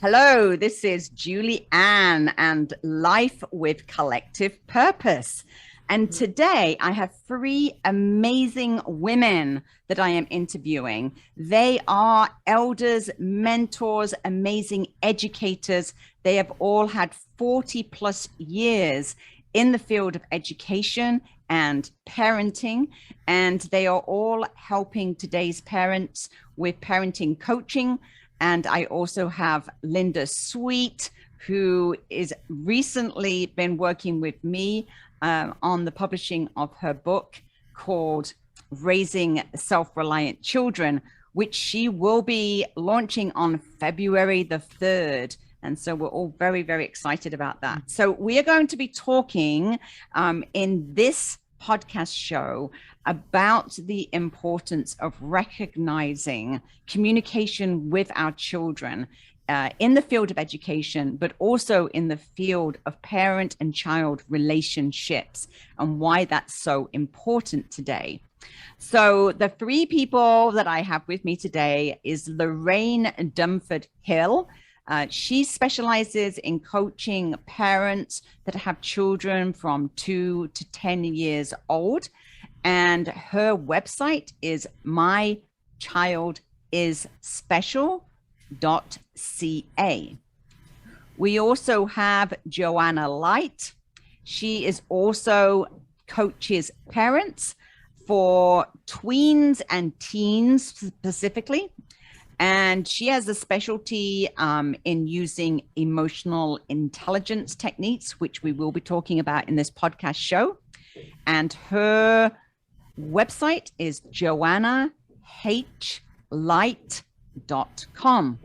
Hello, this is Julie Ann and Life with Collective Purpose. And today I have three amazing women that I am interviewing. They are elders, mentors, amazing educators. They have all had 40 plus years in the field of education and parenting, and they are all helping today's parents with parenting coaching. And I also have Linda Sweet, who is recently been working with me on the publishing of her book called Raising Self-Reliant Children, which she will be launching on February the 3rd. And so we're all very, very excited about that. So we are going to be talking in this podcast show about the importance of recognizing communication with our children in the field of education, but also in the field of parent and child relationships, and why that's so important today. So the three people that I have with me today is Lorraine Durnford-Hill. She specializes in coaching parents that have children from 2 to 10 years old. And her website is mychildisspecial.ca. We also have Joanne Light. She is also coaches parents for tweens and teens specifically. And she has a specialty in using emotional intelligence techniques, which we will be talking about in this podcast show. And her website is joannahlight.com.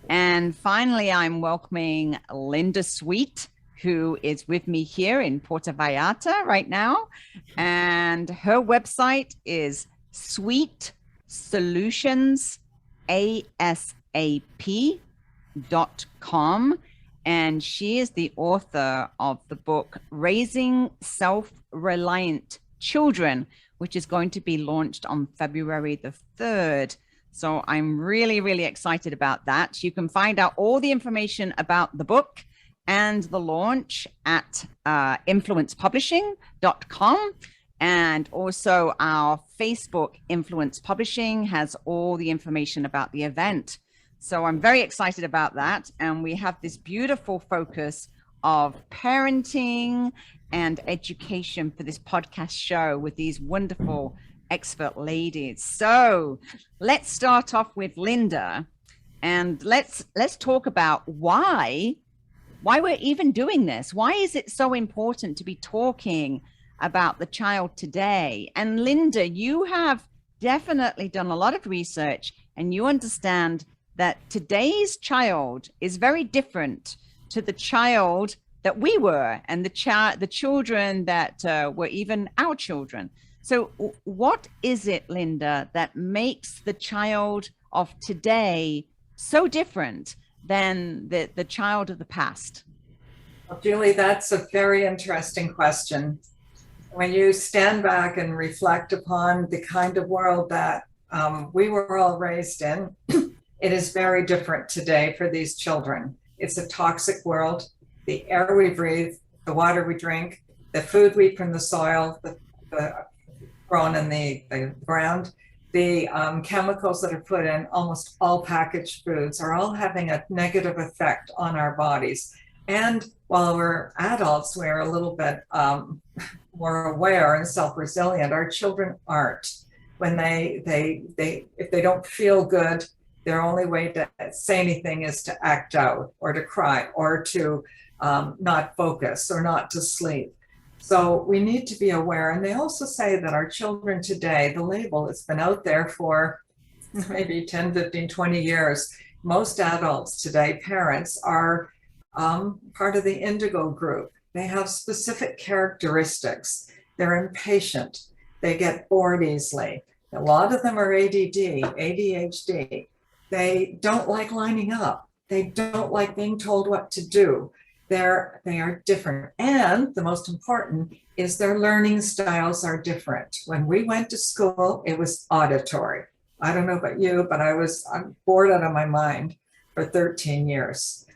And finally, I'm welcoming Linda Sweet, who is with me here in Puerto Vallarta right now. And her website is sweetsolutions.asap.com. And she is the author of the book Raising Self-Reliant Children, which is going to be launched on February the 3rd. So I'm really, really excited about that. You can find out all the information about the book and the launch at influencepublishing.com. And also our Facebook Influence Publishing has all the information about the event. So I'm very excited about that. And we have this beautiful focus of parenting and education for this podcast show with these wonderful expert ladies. So let's start off with Linda, and let's talk about why we're even doing this. Why is it so important to be talking about the child today? And Linda, you have definitely done a lot of research, and you understand that today's child is very different to the child that we were, and the children that were even our children. So what is it, Linda, that makes the child of today so different than the child of the past? Well, Julie, that's a very interesting question. When you stand back and reflect upon the kind of world that we were all raised in, it is very different today for these children. It's a toxic world. The air we breathe, the water we drink, the food we eat from the soil, the grown in the ground, the chemicals that are put in almost all packaged foods are all having a negative effect on our bodies. And while we're adults, we're a little bit more aware and self-resilient. Our children aren't. When if they don't feel good, their only way to say anything is to act out or to cry or to not focus or not to sleep. So we need to be aware. And they also say that our children today, the label has been out there for maybe 10, 15, 20 years. Most adults today, parents, are part of the indigo group. They have specific characteristics. They're impatient. They get bored easily. A lot of them are ADD, ADHD. They don't like lining up. They don't like being told what to do. They are different. And the most important is their learning styles are different. When we went to school, it was auditory. I don't know about you, but I'm bored out of my mind. for 13 years.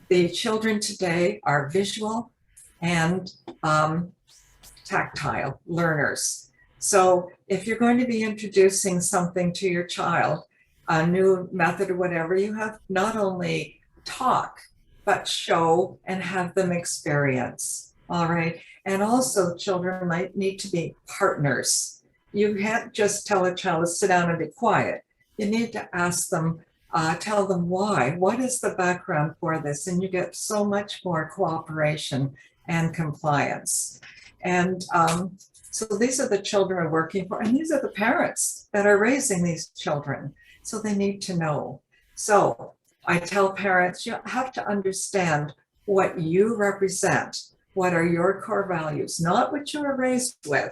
The children today are visual and tactile learners. So if you're going to be introducing something to your child, a new method or whatever, you have not only talk, but show and have them experience. All right. And also children might need to be partners. You can't just tell a child to sit down and be quiet. You need to ask them, tell them why. What is the background for this? And you get so much more cooperation and compliance. And so these are the children we're working for, and these are the parents that are raising these children. So they need to know. So I tell parents, you have to understand what you represent. What are your core values? Not what you were raised with,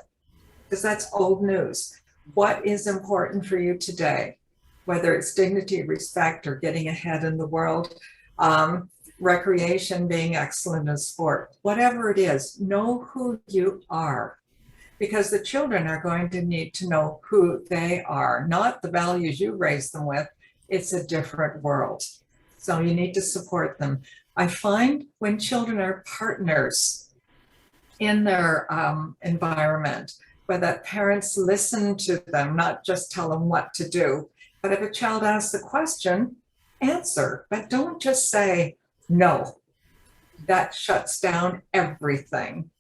because that's old news. What is important for you today? Whether it's dignity, respect, or getting ahead in the world, recreation, being excellent in sport, whatever it is, know who you are. Because the children are going to need to know who they are, not the values you raised them with. It's a different world. So you need to support them. I find when children are partners in their environment, where that parents listen to them, not just tell them what to do. But if a child asks a question, answer, but don't just say no. That shuts down everything.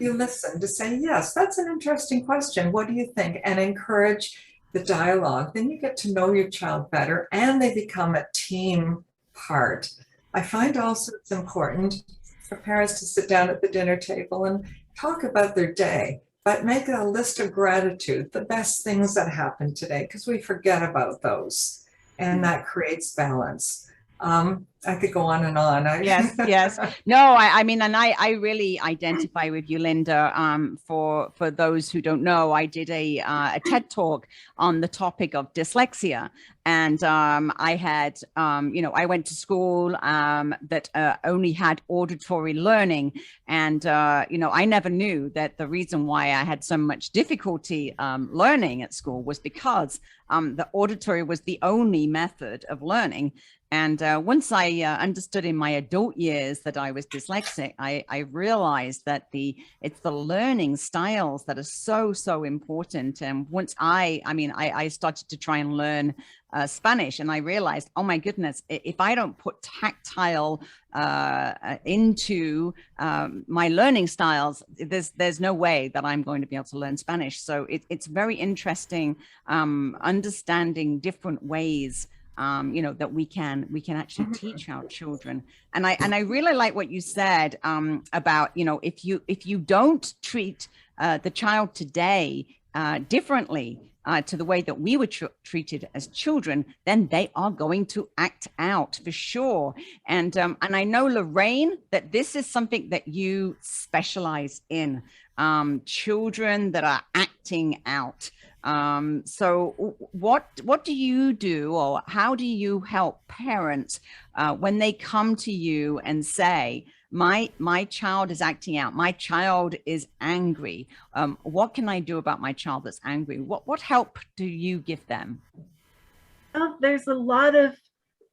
You listen to say, yes, that's an interesting question. What do you think? And encourage the dialogue. Then you get to know your child better and they become a team part. I find also it's important for parents to sit down at the dinner table and talk about their day, but make a list of gratitude, the best things that happened today, because we forget about those and that creates balance. I could go on and on. Yes, yes. No, I mean, and I really identify with you, Linda. For those who don't know, I did a TED talk on the topic of dyslexia, and I had, I went to school that only had auditory learning, and I never knew that the reason why I had so much difficulty learning at school was because the auditory was the only method of learning. And once I understood in my adult years that I was dyslexic, I realized that it's the learning styles that are so important. And once I started to try and learn Spanish, and I realized, oh my goodness, if I don't put tactile into my learning styles, there's no way that I'm going to be able to learn Spanish. So it's very interesting understanding different ways that we can actually teach our children. And I really like what you said about, if you don't treat the child today differently to the way that we were treated as children, then they are going to act out for sure. And I know, Lorraine, that this is something that you specialize in, children that are acting out. So what do you do, or how do you help parents when they come to you and say, my child is acting out, my child is angry, what can I do about my child that's angry? What help do you give them? Oh, there's a lot of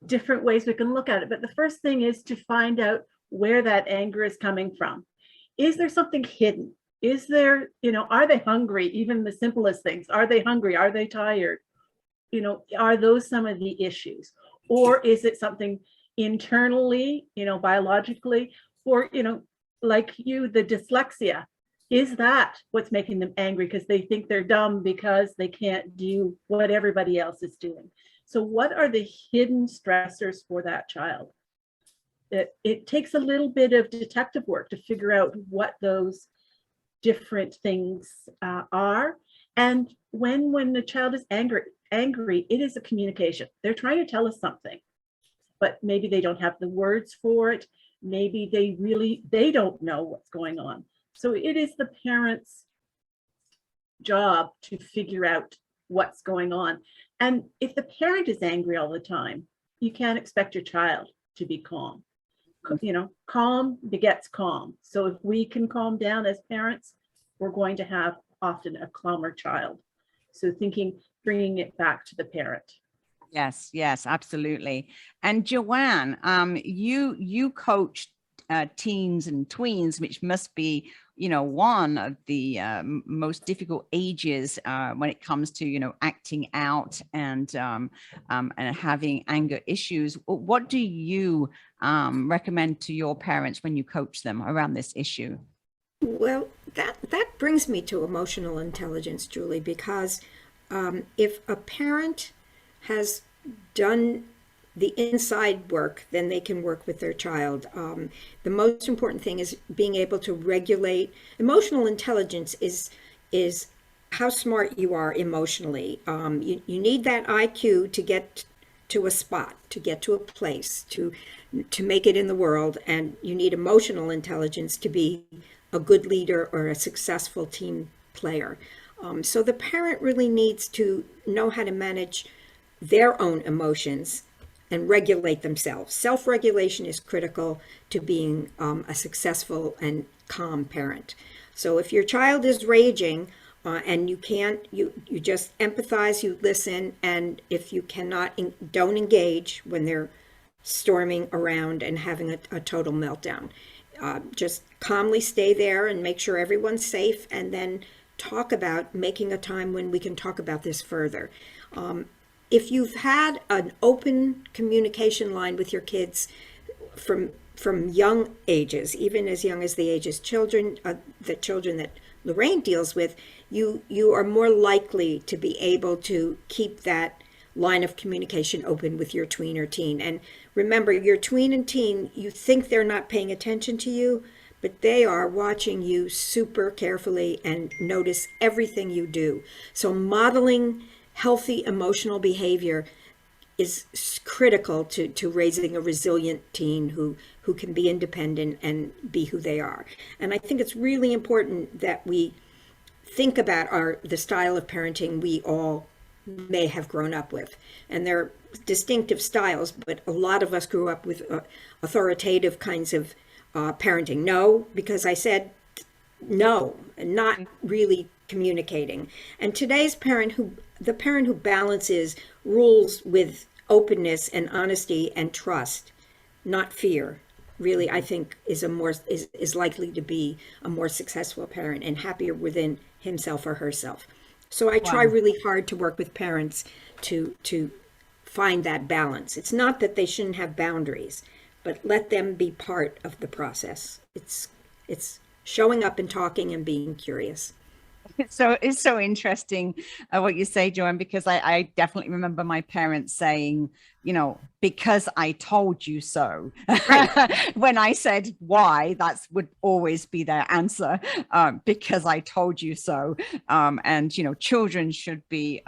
different ways we can look at it, but the first thing is to find out where that anger is coming from. Is there something hidden? Is there, are they hungry? Even the simplest things. Are they hungry? Are they tired? Are those some of the issues? Or is it something internally, biologically, or, like you, the dyslexia? Is that what's making them angry because they think they're dumb because they can't do what everybody else is doing? So what are the hidden stressors for that child? It takes a little bit of detective work to figure out what those different things are. And when the child is angry, it is a communication. They're trying to tell us something, but maybe they don't have the words for it. Maybe they don't know what's going on. So it is the parent's job to figure out what's going on. And if the parent is angry all the time, you can't expect your child to be calm. Calm begets calm. So if we can calm down as parents, we're going to have often a calmer child. So bringing it back to the parent. Yes, yes, absolutely. And Joanne, you coach teens and tweens, which must be, one of the most difficult ages when it comes to, acting out and having anger issues. What do you recommend to your parents when you coach them around this issue? Well, that brings me to emotional intelligence, Julie, because if a parent has done the inside work, then they can work with their child. The most important thing is being able to regulate. Emotional intelligence is how smart you are emotionally. You need that IQ to get to a spot, to get to a place, to make it in the world, and you need emotional intelligence to be a good leader or a successful team player. So the parent really needs to know how to manage their own emotions and regulate themselves. Self-regulation is critical to being a successful and calm parent. So if your child is raging and you can't, you just empathize, you listen, and if you cannot, don't engage when they're storming around and having a total meltdown. Just calmly stay there and make sure everyone's safe, and then talk about making a time when we can talk about this further. If you've had an open communication line with your kids from young ages, even as young as the ages the children that Lorraine deals with, you are more likely to be able to keep that line of communication open with your tween or teen. And remember, your tween and teen, you think they're not paying attention to you, but they are watching you super carefully and notice everything you do. So modeling healthy emotional behavior is critical to raising a resilient teen who can be independent and be who they are. And I think it's really important that we think about the style of parenting we all may have grown up with. And they're distinctive styles, but a lot of us grew up with authoritative kinds of parenting. No, because I said no, and not really communicating. And today's the parent who balances rules with openness and honesty and trust, not fear, really, I think is likely to be a more successful parent and happier within himself or herself. So I try really hard to work with parents to find that balance. It's not that they shouldn't have boundaries, but let them be part of the process. It's showing up and talking and being curious. It's so interesting what you say, Joanne, because I definitely remember my parents saying, because I told you so. Right. When I said why, that would always be their answer, because I told you so. And children should be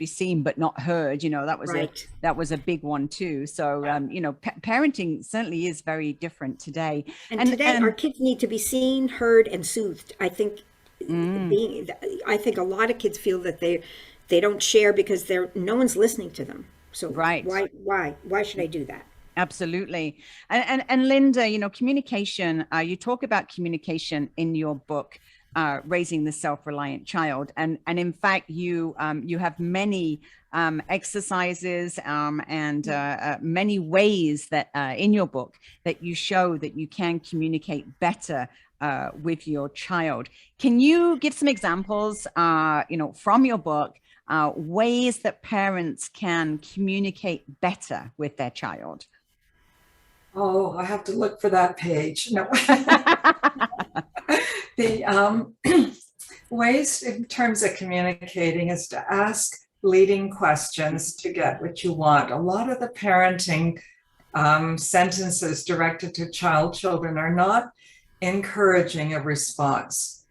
seen but not heard. That was a big one too. So parenting certainly is very different today. And today our kids need to be seen, heard, and soothed. I think a lot of kids feel that they don't share because no one's listening to them. So right. Why should I do that? Absolutely. And Linda, communication, you talk about communication in your book, Raising the Self-Reliant Child. And in fact, you have many exercises and many ways that in your book that you show that you can communicate better with your child. Can you give some examples, from your book, ways that parents can communicate better with their child? Oh, I have to look for that page. No. The ways in terms of communicating is to ask leading questions to get what you want. A lot of the parenting sentences directed to children are not encouraging a response.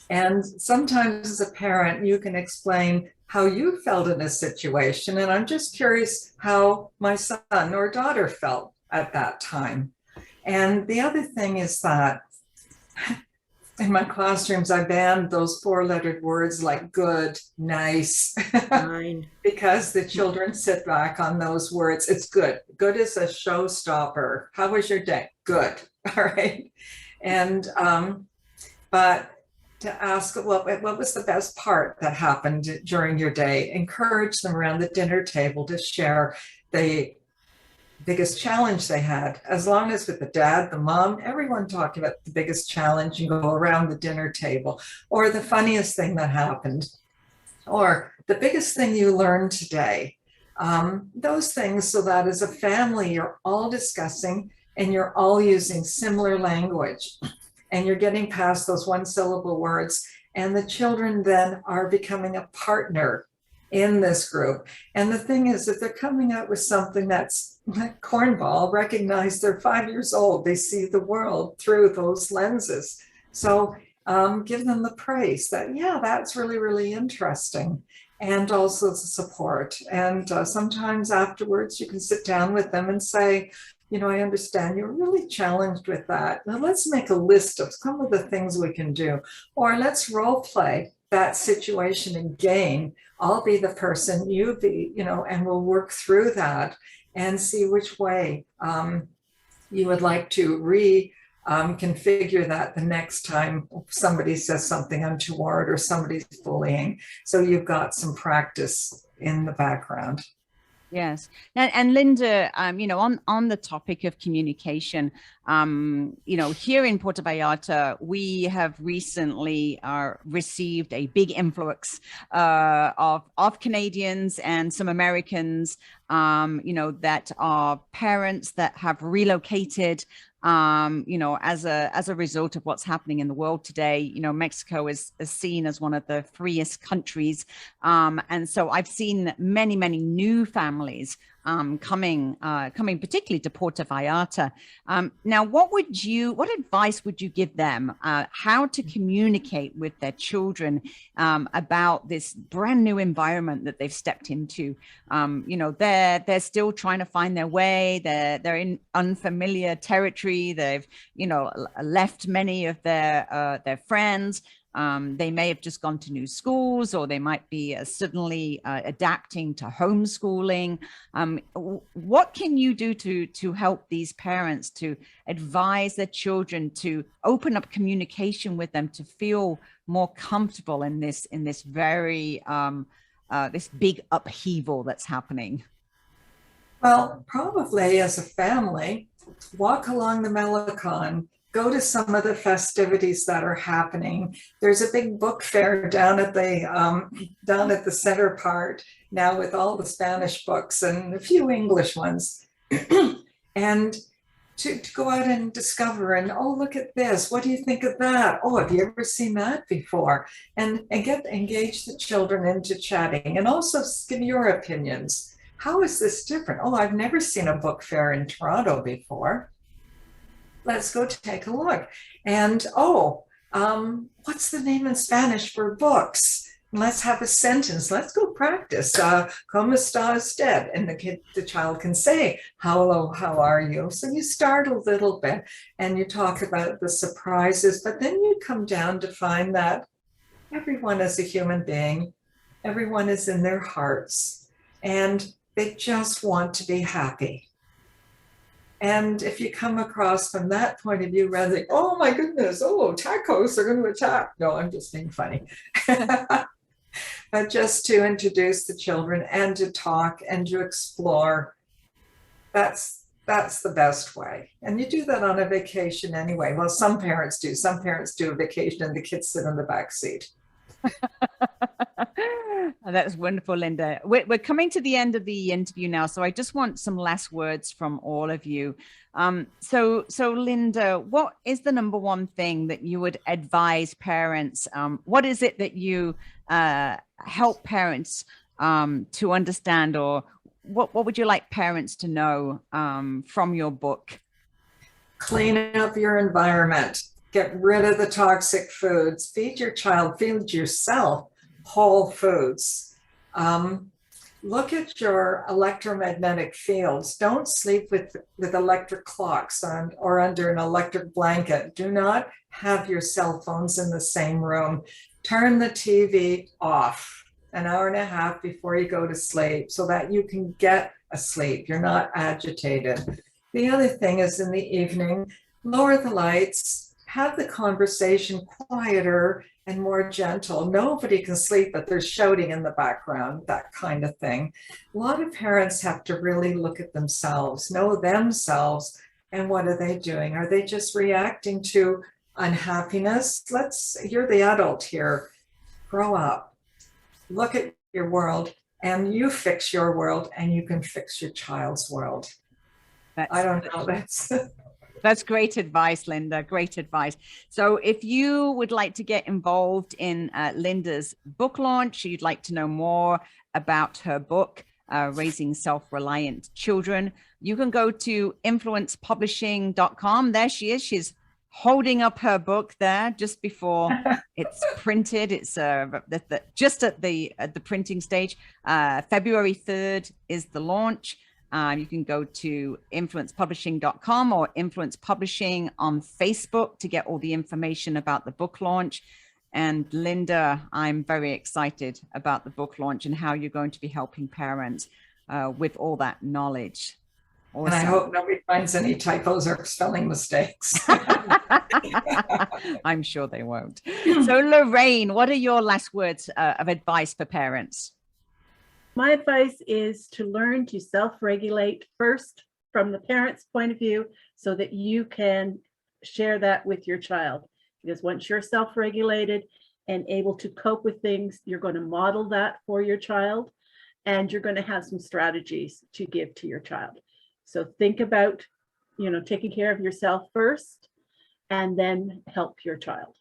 And sometimes as a parent, you can explain how you felt in a situation. And I'm just curious how my son or daughter felt at that time. And the other thing is that in my classrooms, I banned those four-lettered words like good, nice, because the children sit back on those words. It's good. Good is a showstopper. How was your day? Good. All right. And, but to ask what was the best part that happened during your day. Encourage them around the dinner table to share the biggest challenge they had. As long as with the dad, the mom, everyone talking about the biggest challenge and go around the dinner table, or the funniest thing that happened, or the biggest thing you learned today. Those things, so that as a family, you're all discussing and you're all using similar language, and you're getting past those one syllable words, and the children then are becoming a partner in this group. And the thing is, if they're coming out with something that's like cornball, recognize they're 5 years old, they see the world through those lenses. So give them the praise that, yeah, that's really, really interesting. And also the support. And sometimes afterwards you can sit down with them and say, you know, I understand you're really challenged with that. Now let's make a list of some of the things we can do. Or let's role play that situation in game. I'll be the person, you be, you know, and we'll work through that and see which way you would like to configure that the next time somebody says something untoward or somebody's bullying. So you've got some practice in the background. Yes. And Linda, you know, on the topic of communication, you know, here in Puerto Vallarta, we have recently received a big influx of Canadians and some Americans, you know, that are parents that have relocated. You know, as a result of what's happening in the world today. You know, Mexico is seen as one of the freest countries. And so I've seen many new families coming particularly to Puerto Vallarta. Now, what advice would you give them how to communicate with their children about this brand new environment that they've stepped into? You know, they're still trying to find their way. They're in unfamiliar territory. They've, you know, left many of their friends. They may have just gone to new schools, or they might be suddenly adapting to homeschooling. What can you do to help these parents to advise their children to open up communication with them, to feel more comfortable in this very this big upheaval that's happening? Well, probably as a family, walk along the Malecon. Go to some of the festivities that are happening. There's a big book fair down at the center part now with all the Spanish books and a few English ones. And to go out and discover and, oh, look at this. What do you think of that? Oh, have you ever seen that before? And engage the children into chatting, and also give your opinions. How is this different? Oh, I've never seen a book fair in Toronto before. Let's go take a look. And what's the name in Spanish for books? Let's have a sentence. Let's go practice. ¿Cómo está usted? And the child can say, hello, how are you? So you start a little bit and you talk about the surprises, but then you come down to find that everyone is a human being. Everyone is in their hearts, and they just want to be happy. And if you come across from that point of view, rather than, oh my goodness, oh, tacos are going to attack. No, I'm just being funny. But just to introduce the children and to talk and to explore, that's the best way. And you do that on a vacation anyway. Well, some parents do. Some parents do a vacation and the kids sit in the back seat. That's wonderful, Linda. We're coming to the end of the interview now, so I just want some last words from all of you. So Linda, what is the number one thing that you would advise parents? What is it that you help parents to understand, or what would you like parents to know from your book? Clean up your environment. Get rid of the toxic foods. Feed your child, feed yourself whole foods. Look at your electromagnetic fields. Don't sleep with electric clocks or under an electric blanket. Do not have your cell phones in the same room. Turn the TV off an hour and a half before you go to sleep so that you can get asleep. You're not agitated. The other thing is, in the evening, lower the lights. have the conversation quieter and more gentle. Nobody can sleep if there's shouting in the background, that kind of thing. A lot of parents have to really look at themselves, know themselves, and what are they doing? Are they just reacting to unhappiness? You're the adult here. Grow up, look at your world, and you fix your world, and you can fix your child's world. I don't know. That's great advice, Linda. Great advice. So if you would like to get involved in Linda's book launch, you'd like to know more about her book, Raising Self-Reliant Children, you can go to influencepublishing.com. There she is. She's holding up her book there just before it's printed. It's just at the printing stage. February 3rd is the launch. You can go to influencepublishing.com or Influence Publishing on Facebook to get all the information about the book launch. And Linda, I'm very excited about the book launch and how you're going to be helping parents with all that knowledge. Awesome. And I hope nobody finds any typos or spelling mistakes. I'm sure they won't. So Lorraine, what are your last words of advice for parents? My advice is to learn to self-regulate first from the parent's point of view so that you can share that with your child. Because once you're self-regulated and able to cope with things, you're going to model that for your child, and you're going to have some strategies to give to your child. So think about, taking care of yourself first and then help your child.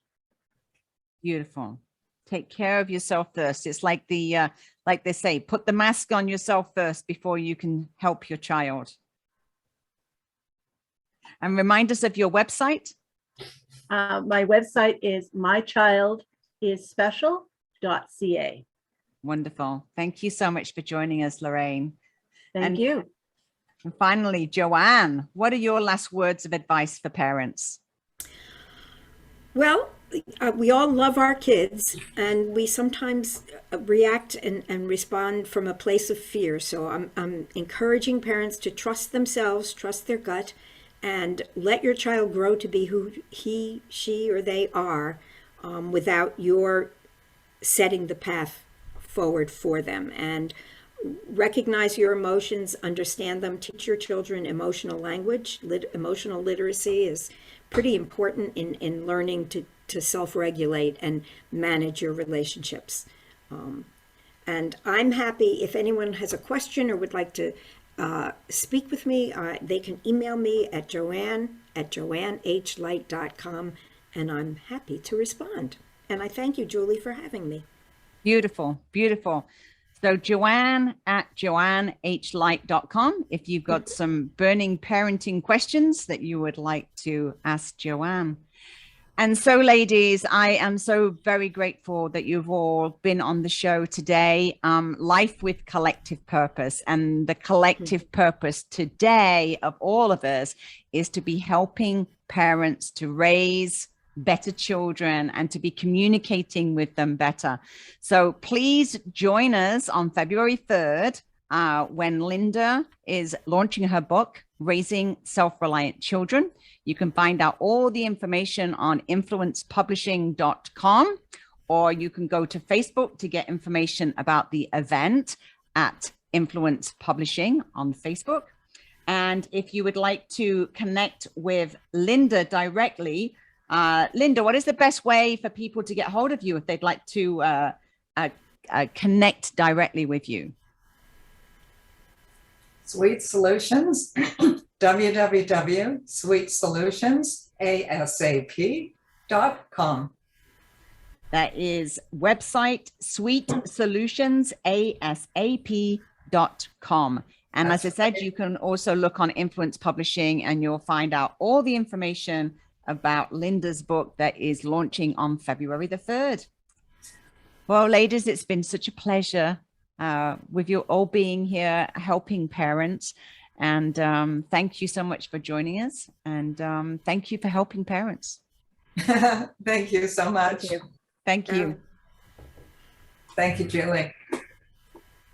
Beautiful. Take care of yourself first. It's like like they say, put the mask on yourself first before you can help your child. And remind us of your website. My website is mychildisspecial.ca. Wonderful. Thank you so much for joining us, Lorraine. Thank you. And finally, Joanne, what are your last words of advice for parents? Well, we all love our kids, and we sometimes react and respond from a place of fear. So I'm encouraging parents to trust themselves, trust their gut, and let your child grow to be who he, she, or they are without your setting the path forward for them. And recognize your emotions, understand them, teach your children emotional language. Emotional literacy is pretty important in learning to self-regulate and manage your relationships. And I'm happy if anyone has a question or would like to speak with me, they can email me at joanne@joannehlight.com, and I'm happy to respond. And I thank you, Julie, for having me. Beautiful, beautiful. So joanne@joannehlight.com if you've got some burning parenting questions that you would like to ask Joanne. And so, ladies, I am so very grateful that you've all been on the show today. Life with collective purpose. And the collective purpose today of all of us is to be helping parents to raise better children and to be communicating with them better. So please join us on February 3rd when Linda is launching her book, Raising Self-Reliant Children. You can find out all the information on influencepublishing.com, or you can go to Facebook to get information about the event at Influence Publishing on Facebook. And if you would like to connect with Linda directly, Linda, what is the best way for people to get hold of you if they'd like to connect directly with you? Sweet Solutions, www.sweetsolutionasap.com. That is website sweetsolutionasap.com. And as I said, you can also look on Influence Publishing and you'll find out all the information about Linda's book that is launching on February the 3rd. Well, ladies, it's been such a pleasure with you all being here, helping parents. And thank you so much for joining us. And thank you for helping parents. Thank you so much. Thank you. Thank you, Julie.